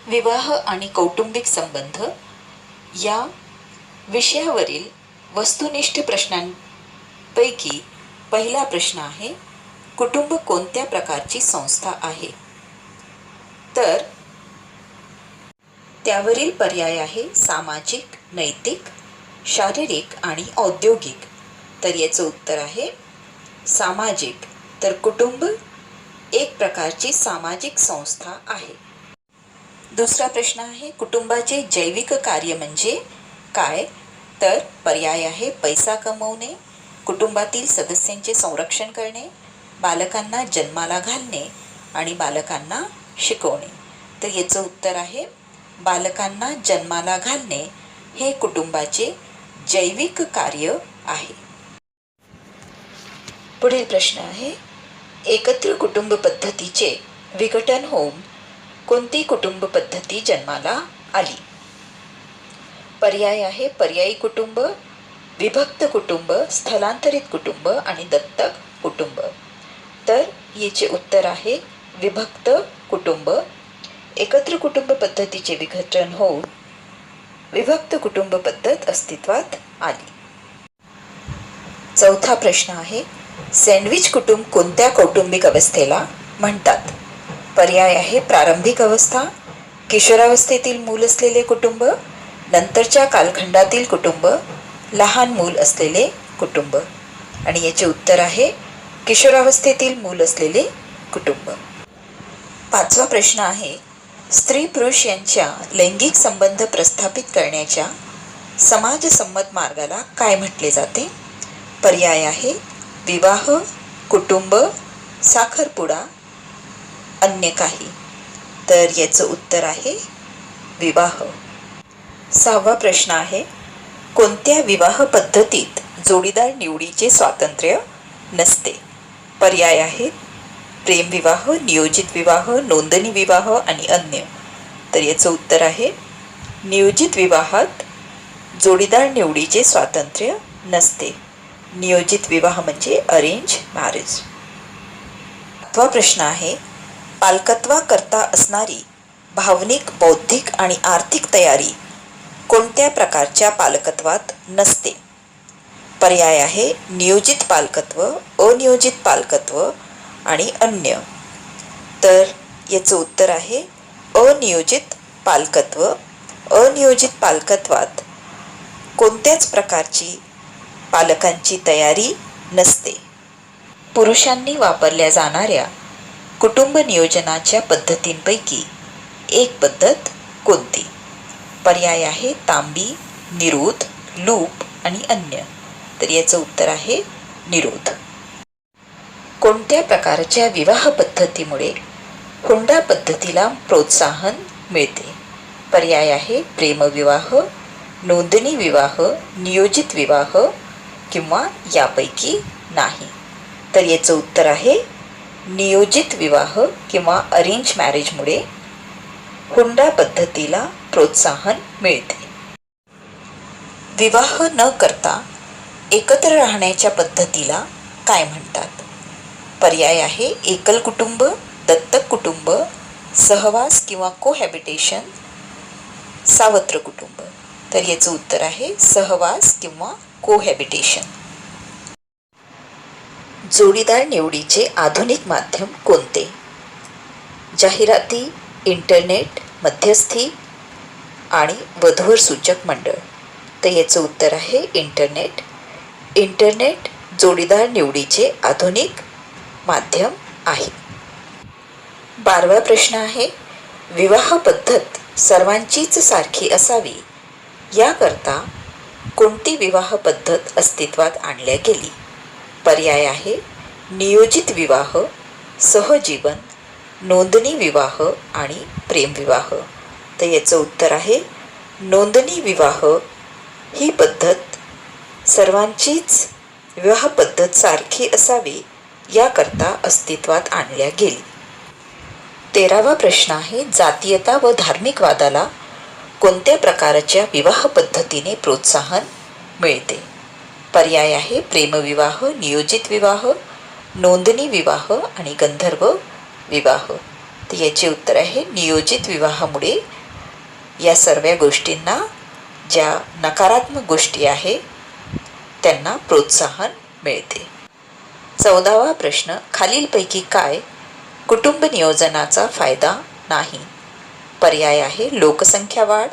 विवाह आणि कौटुंबिक संबंध या विषयावरील वस्तुनिष्ठ प्रश्नांपैकी पहिला प्रश्न आहे, कुटुंब कोणत्या प्रकारची संस्था आहे? तर त्यावरील पर्याय आहे सामाजिक, नैतिक, शारीरिक आणि औद्योगिक. तर याचं उत्तर आहे सामाजिक. तर कुटुंब एक प्रकारची सामाजिक संस्था आहे. दुसरा प्रश्न आहे, कुटुंबाचे जैविक कार्य म्हणजे काय? तर पर्याय आहे पैसा कमवणे, कुटुंबातील सदस्यांचे संरक्षण करणे, बालकांना जन्माला घालणे आणि बालकांना शिकवणे. तर याचं उत्तर आहे बालकांना जन्माला घालणे हे कुटुंबाचे जैविक कार्य आहे. पुढील प्रश्न आहे, एकत्र कुटुंब पद्धतीचे विघटन होऊन कोणती कुटुंब पद्धती जन्माला आली? पर्याय आहे पर्यायी कुटुंब, विभक्त कुटुंब, स्थलांतरित कुटुंब आणि दत्तक कुटुंब. तर याचे उत्तर आहे विभक्त कुटुंब. एकत्र कुटुंब पद्धतीचे विघटन होऊन विभक्त कुटुंब पद्धत अस्तित्वात आली. चौथा प्रश्न आहे, सँडविच कुटुंब कोणत्या कौटुंबिक अवस्थेला म्हणतात? पर्याय आहे प्रारंभिक अवस्था, किशोरावस्थेतील मूल असलेले कुटुंब, नंतरच्या कालखंडातील कुटुंब, लहान मूल असलेले कुटुंब. आणि याचे उत्तर आहे किशोरावस्थेतील मूल असलेले कुटुंब. पाचवा प्रश्न आहे, स्त्री पुरुष यांच्या लैंगिक संबंध प्रस्थापित करण्याच्या समाजसंमत मार्गाला काय म्हटले जाते? पर्याय आहे विवाह, कुटुंब, साखरपुडा, अन्य काही. तर याचं उत्तर आहे विवाह. सहावा प्रश्न आहे, कोणत्या विवाह पद्धतीत जोडीदार निवडीचे स्वातंत्र्य नसते? पर्याय आहे प्रेमविवाह, नियोजित विवाह, नोंदणी विवाह आणि अन्य. तर याचं उत्तर आहे नियोजित विवाहात जोडीदार निवडीचे स्वातंत्र्य नसते. नियोजित विवाह म्हणजे अरेंज मॅरेज. सातवा प्रश्न आहे, पालकत्वाकरता असणारी भावनिक, बौद्धिक आणि आर्थिक तयारी कोणत्या प्रकारच्या पालकत्वात नसते? पर्याय आहे नियोजित पालकत्व, अनियोजित पालकत्व आणि अन्य. तर याचं उत्तर आहे अनियोजित पालकत्व. अनियोजित पालकत्वात कोणत्याच प्रकारची पालकांची तयारी नसते. पुरुषांनी वापरल्या जाणाऱ्या कुटुंब नियोजनाच्या पद्धतींपैकी एक पद्धत कोणती? पर्याय आहे तांबी, निरोध, लूप आणि अन्य. तर याचं उत्तर आहे निरोध. कोणत्या प्रकारच्या विवाह पद्धतीमुळे हुंडा पद्धतीला प्रोत्साहन मिळते? पर्याय आहे प्रेमविवाह, नोंदणी विवाह, नियोजित विवाह किंवा यापैकी नाही. तर याचं उत्तर आहे नियोजित विवाह किंवा अरेंज मॅरेजमुळे हुंडा पद्धतीला प्रोत्साहन मिळते. विवाह न करता एकत्र राहण्याच्या पद्धतीला काय म्हणतात? पर्याय आहे एकल कुटुंब, दत्तक कुटुंब, सहवास किंवा कोहॅबिटेशन, सावत्र कुटुंब. तर याचं उत्तर आहे सहवास किंवा कोहॅबिटेशन. जोडीदार निवडीचे आधुनिक माध्यम कोणते? जाहिराती, इंटरनेट, मध्यस्थी आणि वधूवर सूचक मंडळ. तर याचं उत्तर आहे इंटरनेट. इंटरनेट जोडीदार निवडीचे आधुनिक माध्यम आहे. 12वा प्रश्न आहे, विवाह पद्धत सर्वांचीच सारखी असावी याकरता कोणती विवाह पद्धत अस्तित्वात आणल्या गेली? पर्याय आहे नियोजित विवाह, सहजीवन, नोंदणी विवाह आणि प्रेमविवाह. तर याचं उत्तर आहे नोंदणी विवाह ही पद्धत सर्वांचीच विवाह पद्धत सारखी असावी याकरता अस्तित्वात आणल्या गेली. 13वा प्रश्न आहे, जातीयता व धार्मिकवादाला कोणत्या प्रकारच्या विवाह पद्धतीने प्रोत्साहन मिळते? पर्याय आहे प्रेमविवाह, नियोजित विवाह, नोंदणी विवाह आणि गंधर्व विवाह. तर याचे उत्तर आहे नियोजित विवाहामुळे या सर्व गोष्टींना, ज्या नकारात्मक गोष्टी आहे त्यांना प्रोत्साहन मिळते. 14वा प्रश्न, खालीलपैकी काय कुटुंब नियोजनाचा फायदा नाही? पर्याय आहे लोकसंख्या वाढ,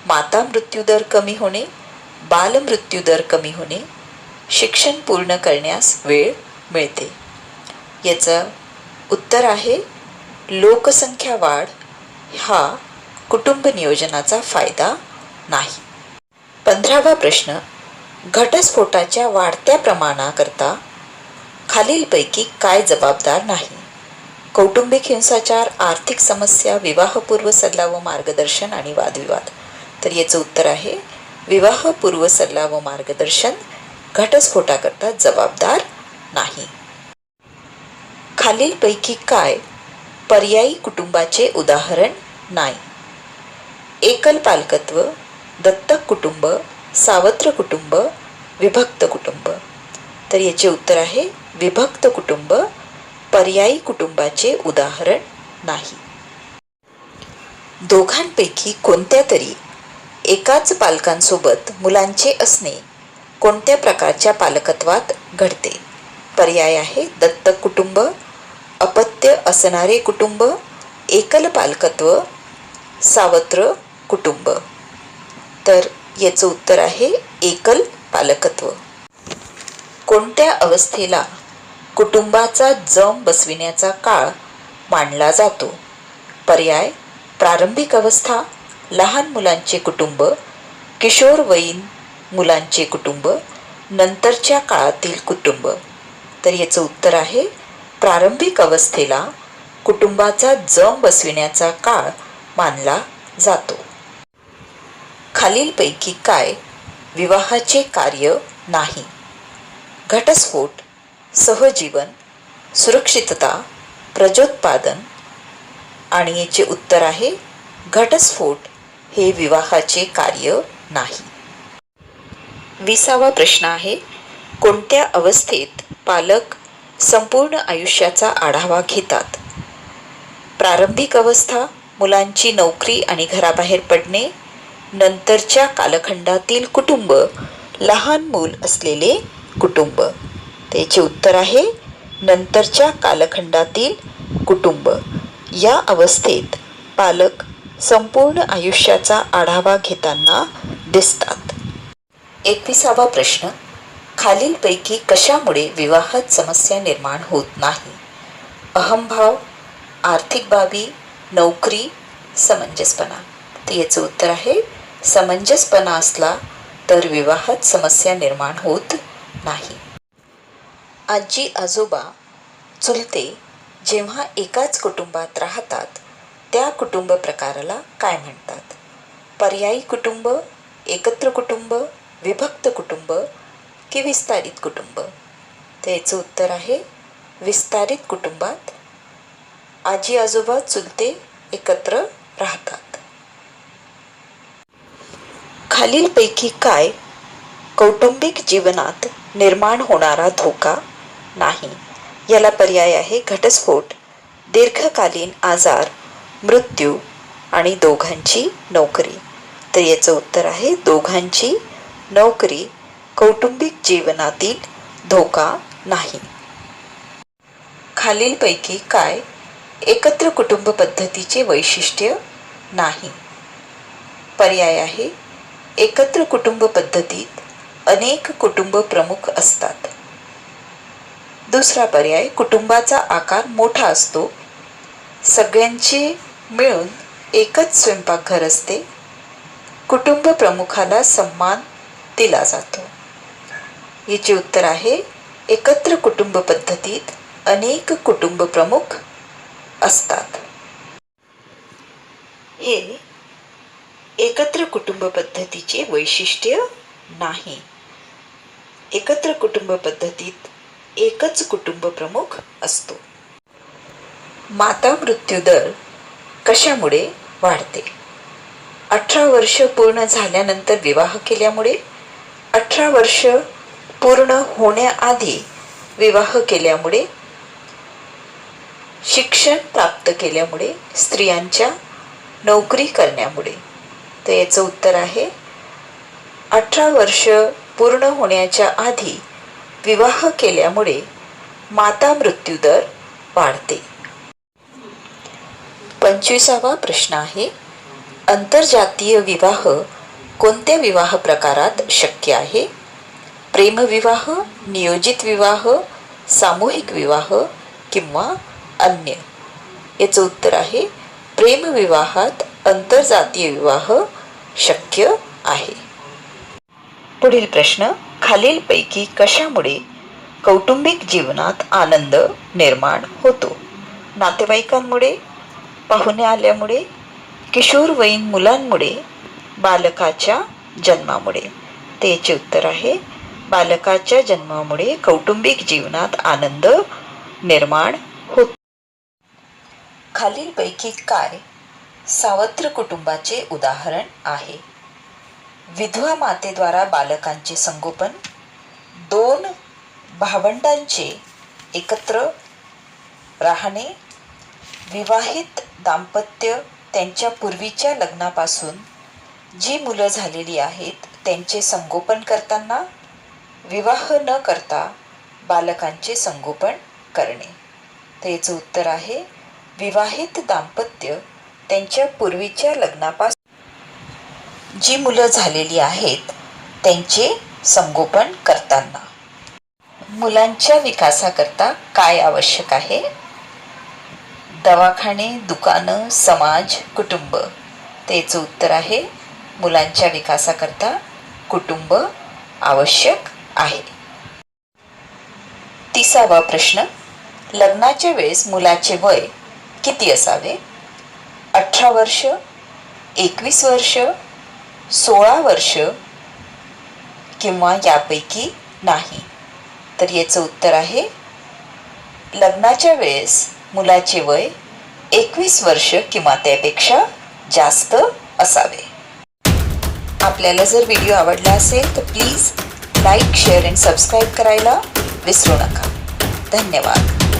माता मृत्यूदर कमी होणे, बालमृत्यूदर कमी होणे, शिक्षण पूर्ण करण्यास वेळ मिळते. याचं उत्तर आहे लोकसंख्या वाढ हा कुटुंब नियोजनाचा फायदा नाही. 15वा प्रश्न, घटस्फोटाच्या वाढत्या प्रमाणाकरता खालीलपैकी काय जबाबदार नाही? कौटुंबिक हिंसाचार, आर्थिक समस्या, विवाहपूर्व सल्ला व मार्गदर्शन आणि वादविवाद. तर याचं उत्तर आहे विवाहपूर्व सल्ला व मार्गदर्शन घटस्फोटाकरता जबाबदार नाही. खालीलपैकी काय पर्यायी कुटुंबाचे उदाहरण नाही? एकल पालकत्व, दत्तक कुटुंब, सावत्र कुटुंब, विभक्त कुटुंब. तर याचे उत्तर आहे विभक्त कुटुंब पर्यायी कुटुंबाचे उदाहरण नाही. दोघांपैकी कोणत्या तरी एकाच पालकांसोबत मुलांचे असणे कोणत्या प्रकारच्या पालकत्वात घडते? पर्याय आहे दत्तक कुटुंब, अपत्य असणारे कुटुंब, एकल पालकत्व, सावत्र कुटुंब. तर याचं उत्तर आहे एकल पालकत्व. कोणत्या अवस्थेला कुटुंबाचा जम बसविण्याचा काळ मानला जातो? पर्याय प्रारंभिक अवस्था, लहान मुलांचे कुटुंब, किशोरवयीन मुलांचे कुटुंब, नंतरच्या काळातील कुटुंब. तर याचं उत्तर आहे प्रारंभिक अवस्थेला कुटुंबाचा जम बसविण्याचा काळ मानला जातो. खालीलपैकी काय विवाहाचे कार्य नाही? घटस्फोट, सहजीवन, सुरक्षितता, प्रजोत्पादन. आणि याचे उत्तर आहे घटस्फोट हे विवाहाचे कार्य नाही. 20वा प्रश्न आहे, कोणत्या अवस्थेत पालक संपूर्ण आयुष्याचा आढावा घेतात? प्रारंभिक अवस्था, मुलांची नोकरी आणि घराबाहेर पडणे, नंतरच्या कालखंडातील कुटुंब, लहान मूल असलेले कुटुंब. त्याचे उत्तर आहे नंतरच्या कालखंडातील कुटुंब. या अवस्थेत पालक संपूर्ण आयुष्याचा आढावा घेताना दिसतात. 21वा प्रश्न, खालीलपैकी कशामुळे विवाहात समस्या निर्माण होत नाही? अहंभाव, आर्थिक बाबी, नोकरी, समंजसपणा. तर याचं उत्तर आहे समंजसपणा असला तर विवाहात समस्या निर्माण होत नाही. आजी आजोबा, चुलते जेव्हा एकाच कुटुंबात राहतात त्या कुटुंब प्रकाराला काय म्हणतात? पर्यायी कुटुंब, एकत्र कुटुंब, विभक्त कुटुंब की विस्तारित कुटुंब. तर याचं उत्तर आहे विस्तारित कुटुंबात आजी आजोबा चुलते एकत्र राहतात. खालीलपैकी काय कौटुंबिक जीवनात निर्माण होणारा धोका नाही? याला पर्याय आहे घटस्फोट, दीर्घकालीन आजार, मृत्यू आणि दोघांची नोकरी. तर याचं उत्तर आहे दोघांची नोकरी कौटुंबिक जीवनातील धोका नाही. खालीलपैकी काय एकत्र कुटुंब पद्धतीचे वैशिष्ट्य नाही? पर्याय आहे एकत्र कुटुंब पद्धतीत अनेक कुटुंब प्रमुख असतात. दुसरा पर्याय कुटुंबाचा आकार मोठा असतो, सगळ्यांचे मिळून एकच स्वयंपाकघर असते, कुटुंब प्रमुखाला सन्मान दिला जातो. याचे उत्तर आहे एकत्र कुटुंब पद्धतीत अनेक कुटुंब प्रमुख असतात. हे एकत्र कुटुंब पद्धतीचे वैशिष्ट्य नाही. एकत्र कुटुंब पद्धतीत एकच कुटुंब प्रमुख असतो. माता मृत्यू दर कशामुळे वाढते? 18 वर्ष पूर्ण झाल्यानंतर विवाह केल्यामुळे, 18 वर्ष पूर्ण होण्याआधी विवाह केल्यामुळे, शिक्षण प्राप्त केल्यामुळे, स्त्रियांच्या नोकरी करण्यामुळे. तर याचं उत्तर आहे 18 वर्ष पूर्ण होण्याच्या आधी विवाह केल्यामुळे माता मृत्यू दर वाढते. 25वा प्रश्न आहे, आंतरजातीय विवाह कोणत्या विवाह प्रकारात शक्य आहे? प्रेमविवाह, नियोजित विवाह, सामूहिक विवाह किंवा अन्य? याचं उत्तर आहे प्रेमविवाहात आंतरजातीय विवाह शक्य आहे. पुढील प्रश्न, खालीलपैकी कशामुळे कौटुंबिक जीवनात आनंद निर्माण होतो? नातेवाईकांमुळे, पाहुणे आल्यामुळे, किशोरवयीन मुलांमुळे, बालकाच्या जन्मामुळे? ते याचे उत्तर आहे बालकाच्या जन्मामुळे कौटुंबिक जीवनात आनंद निर्माण होतो. खालीलपैकी काय सावत्र कुटुंबाचे उदाहरण आहे? विधवा मातेद्वारा बालकांचे संगोपन, 2 भावंडांचे एकत्र राहणे, विवाहित दाम्पत्य त्यांच्या पूर्वीच्या लग्नापासून जी मुलं झालेली आहेत त्यांचे संगोपन करताना विवाह न करता बालकांचे संगोपन करणे. तर याचं उत्तर आहे विवाहित दाम्पत्य त्यांच्या पूर्वीच्या लग्नापासून जी मुलं झालेली आहेत त्यांचे संगोपन करताना. मुलांच्या विकासाकरता काय आवश्यक आहे? दवाखाने, दुकानं, समाज, कुटुंब? त्याचं उत्तर आहे मुलांच्या विकासाकरता कुटुंब आवश्यक आहे. 30वा प्रश्न, लग्नाच्या वेळेस मुलाचे वय किती असावे? 18 वर्ष, 21 वर्ष, 16 वर्ष किंवा यापैकी नाही? तर याचं उत्तर आहे लग्नाच्या वेळेस मुलाचे वय 21 वर्ष किंवा त्यापेक्षा जास्त असावे. आपल्याला जर व्हिडिओ आवडला असेल तर प्लीज लाईक, शेअर आणि सबस्क्राईब करायला विसरू नका. धन्यवाद.